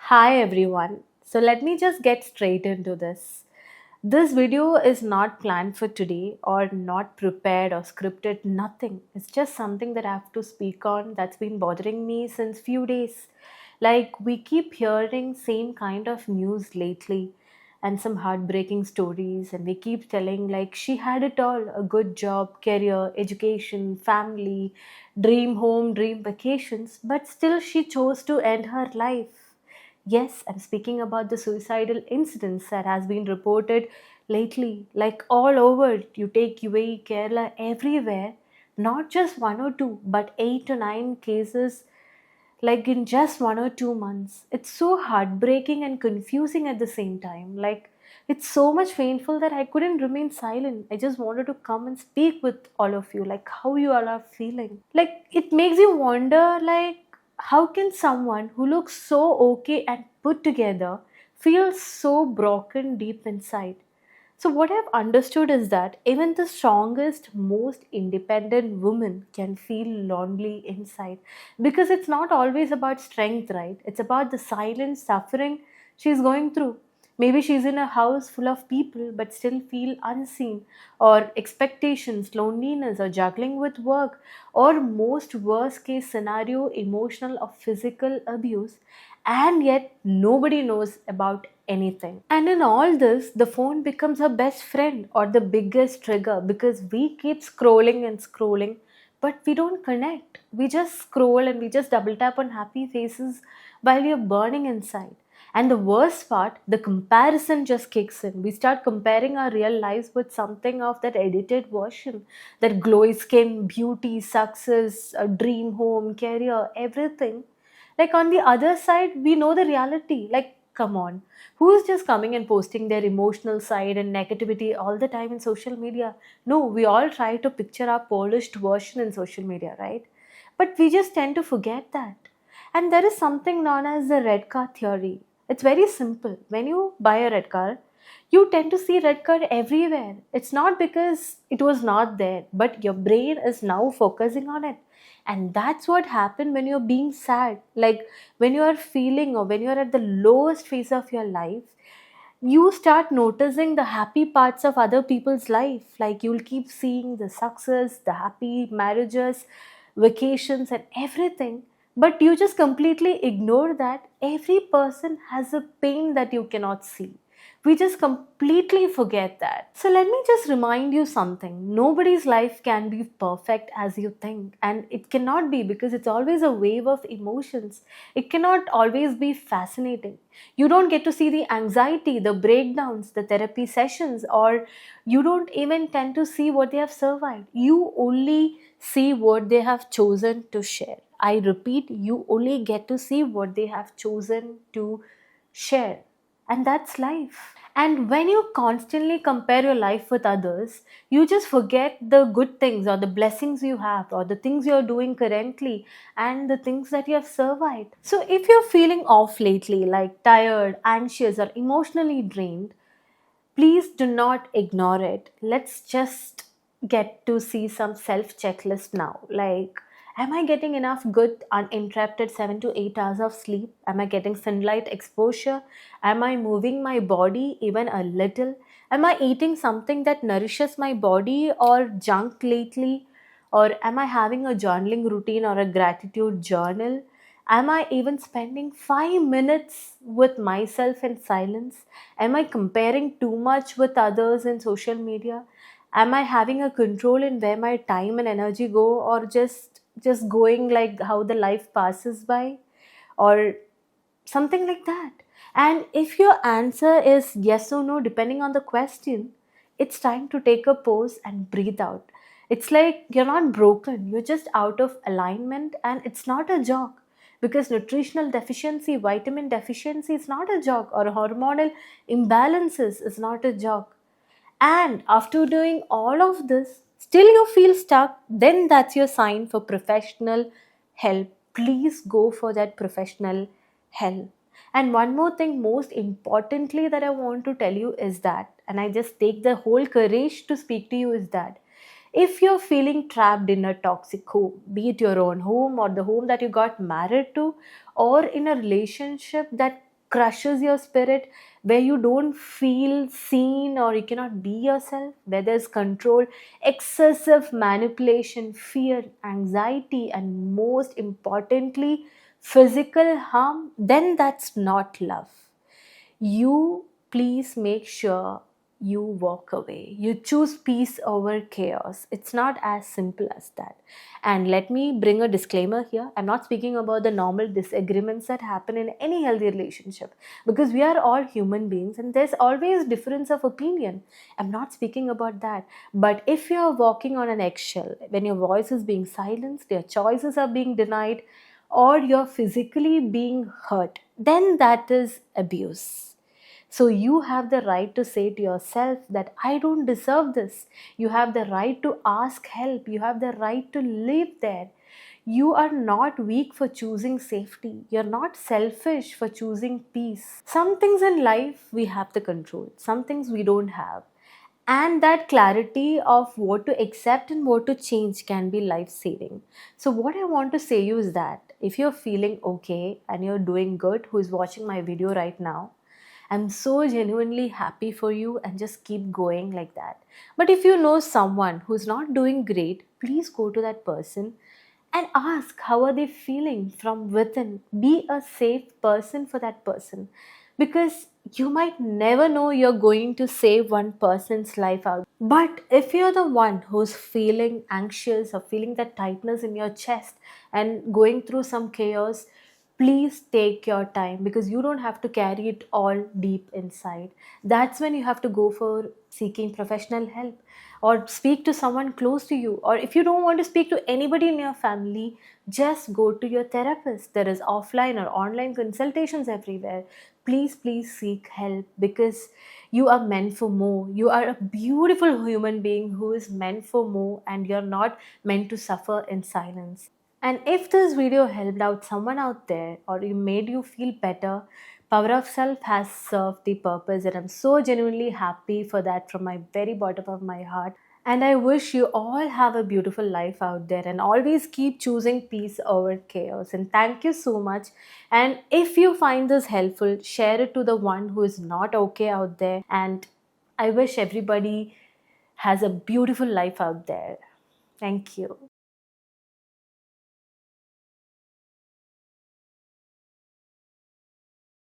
Hi everyone. So let me just get straight into this. This video is not planned for today or not prepared or scripted, nothing. It's just something that I have to speak on that's been bothering me since few days. Like we keep hearing same kind of news lately and some heartbreaking stories and we keep telling like she had it all, a good job, career, education, family, dream home, dream vacations, but still she chose to end her life. Yes, I'm speaking about the suicidal incidents that has been reported lately, like all over. You take UAE, Kerala, everywhere. Not just one or two, but 8 to 9 cases, like in just 1 or 2 months. It's so heartbreaking and confusing at the same time. Like it's so much painful that I couldn't remain silent. I just wanted to come and speak with all of you, like how you all are feeling. Like it makes you wonder, like how can someone who looks so okay and put together feel so broken deep inside? So, what I've understood is that even the strongest, most independent woman can feel lonely inside because it's not always about strength, right? It's about the silent suffering she's going through. Maybe she's in a house full of people but still feel unseen, or expectations, loneliness, or juggling with work, or most worst case scenario, emotional or physical abuse, and yet nobody knows about anything. And in all this, the phone becomes her best friend or the biggest trigger because we keep scrolling and scrolling, but we don't connect. We just scroll and we just double tap on happy faces while you're burning inside. And the worst part, the comparison just kicks in. We start comparing our real lives with something of that edited version, that glowy skin, beauty, success, a dream home, career, everything. Like on the other side, we know the reality. Like, come on, who's just coming and posting their emotional side and negativity all the time in social media? No, we all try to picture our polished version in social media, right? But we just tend to forget that. And there is something known as the red car theory. It's very simple. When you buy a red car, you tend to see red car everywhere. It's not because it was not there, but your brain is now focusing on it. And that's what happened when you're being sad. Like when you are feeling or when you're at the lowest phase of your life, you start noticing the happy parts of other people's life. Like you'll keep seeing the success, the happy marriages, vacations, and everything. But you just completely ignore that every person has a pain that you cannot see. We just completely forget that. So let me just remind you something. Nobody's life can be perfect as you think, and it cannot be because it's always a wave of emotions. It cannot always be fascinating. You don't get to see the anxiety, the breakdowns, the therapy sessions, or you don't even tend to see what they have survived. You only see what they have chosen to share. I repeat, you only get to see what they have chosen to share. And that's life. And when you constantly compare your life with others, you just forget the good things or the blessings you have or the things you're doing currently and the things that you have survived. So if you're feeling off lately, like tired, anxious, or emotionally drained, please do not ignore it. Let's just get to see some self checklist now. Like, am I getting enough good uninterrupted 7 to 8 hours of sleep? Am I getting sunlight exposure? Am I moving my body even a little? Am I eating something that nourishes my body or junk lately? Or am I having a journaling routine or a gratitude journal? Am I even spending 5 minutes with myself in silence? Am I comparing too much with others in social media? Am I having a control in where my time and energy go, or just going like how the life passes by? Or something like that. And if your answer is yes or no, depending on the question, it's time to take a pause and breathe out. It's like you're not broken, you're just out of alignment, and it's not a joke. Because nutritional deficiency, vitamin deficiency is not a joke, or hormonal imbalances is not a joke. And after doing all of this, still you feel stuck, then that's your sign for professional help. Please go for that professional help. And one more thing, most importantly, that I want to tell you is that, and I just take the whole courage to speak to you, is that if you're feeling trapped in a toxic home, be it your own home or the home that you got married to, or in a relationship that crushes your spirit, where you don't feel seen or you cannot be yourself, where there's control, excessive manipulation, fear, anxiety, and most importantly, physical harm, then that's not love. You please make sure you walk away. You choose peace over chaos. It's not as simple as that. And let me bring a disclaimer here. I'm not speaking about the normal disagreements that happen in any healthy relationship, because we are all human beings and there's always difference of opinion. I'm not speaking about that. But if you're walking on an eggshell, when your voice is being silenced, your choices are being denied, or you're physically being hurt, then that is abuse. So you have the right to say to yourself that I don't deserve this. You have the right to ask help. You have the right to live there. You are not weak for choosing safety. You're not selfish for choosing peace. Some things in life we have the control, some things we don't have. And that clarity of what to accept and what to change can be life saving. So, what I want to say you is that if you're feeling okay and you're doing good, who is watching my video right now, I'm so genuinely happy for you and just keep going like that. But if you know someone who's not doing great, please go to that person and ask how are they feeling from within. Be a safe person for that person, because you might never know you're going to save one person's life out. But if you're the one who's feeling anxious or feeling that tightness in your chest and going through some chaos, please take your time, because you don't have to carry it all deep inside. That's when you have to go for seeking professional help or speak to someone close to you. Or if you don't want to speak to anybody in your family, just go to your therapist. There is offline or online consultations everywhere. Please seek help, because you are meant for more. You are a beautiful human being who is meant for more, and you're not meant to suffer in silence. And if this video helped out someone out there or it made you feel better, Power of Self has served the purpose, and I'm so genuinely happy for that from my very bottom of my heart. And I wish you all have a beautiful life out there and always keep choosing peace over chaos. And thank you so much. And if you find this helpful, share it to the one who is not okay out there. And I wish everybody has a beautiful life out there. Thank you.